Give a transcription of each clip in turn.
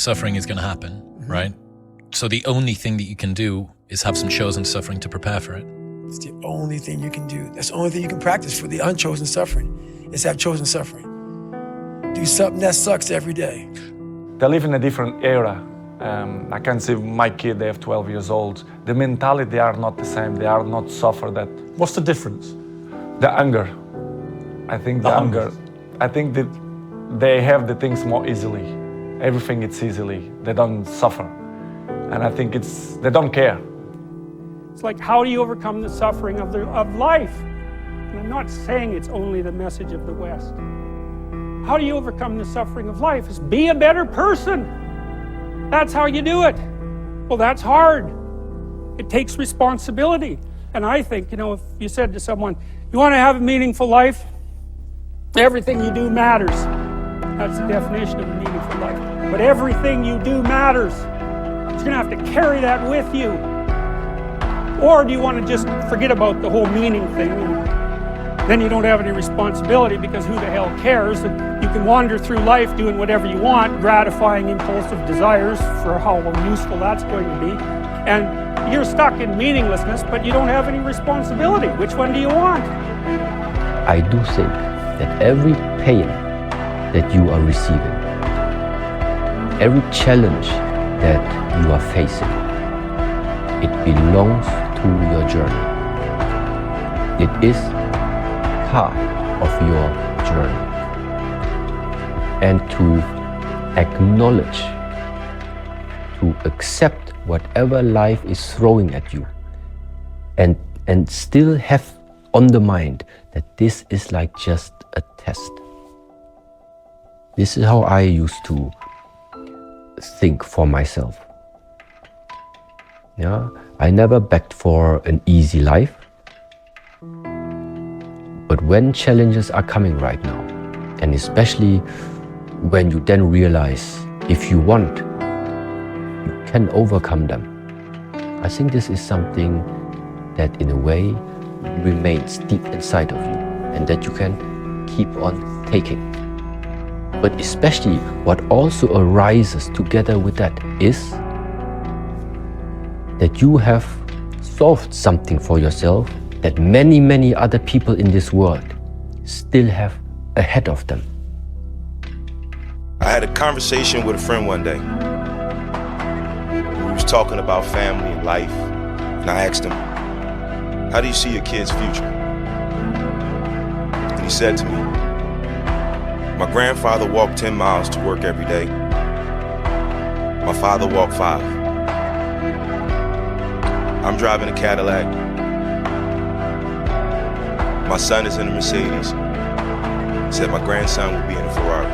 suffering is going to happen, right? So the only thing that you can do is have some chosen suffering to prepare for it. It's the only thing you can do. That's the only thing you can practice for the unchosen suffering, is have chosen suffering. Do something that sucks every day. They live in a different era. I can see my kid, they have 12 years old. The mentality are not the same. They are not suffer that. What's the difference? The anger. I think the anger. I think that they have the things more easily. Everything it's easily. They don't suffer. And I think they don't care. It's like, how do you overcome the suffering of life? And I'm not saying it's only the message of the West. How do you overcome the suffering of life? Is be a better person. That's how you do it. Well, that's hard. It takes responsibility. And I think, if you said to someone, you want to have a meaningful life? Everything you do matters. That's the definition of a meaningful life. But everything you do matters. You're going to have to carry that with you. Or do you want to just forget about the whole meaning thing? And then you don't have any responsibility, because who the hell cares? And you can wander through life doing whatever you want, gratifying impulsive desires for how useful that's going to be. And you're stuck in meaninglessness, but you don't have any responsibility. Which one do you want? I do think that every pain that you are receiving, every challenge that you are facing, it belongs to your journey. It is part of your journey. And to acknowledge, to accept whatever life is throwing at you, and still have on the mind that this is like just a test. This is how I used to think for myself. Yeah, I never begged for an easy life. But when challenges are coming right now, and especially when you then realize if you want, you can overcome them, I think this is something that in a way remains deep inside of you and that you can keep on taking. But especially what also arises together with that is that you have solved something for yourself that many, many other people in this world still have ahead of them. I had a conversation with a friend one day. We was talking about family and life, and I asked him, how do you see your kid's future? And he said to me, my grandfather walked 10 miles to work every day. My father walked 5. I'm driving a Cadillac. My son is in a Mercedes. He said my grandson will be in a Ferrari.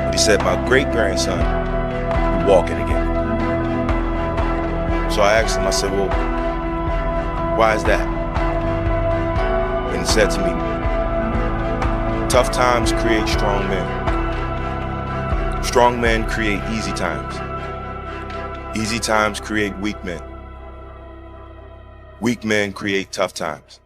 But he said my great-grandson will be walking again. So I asked him, I said, well, why is that? And he said to me, tough times create strong men. Strong men create easy times. Easy times create weak men. Weak men create tough times.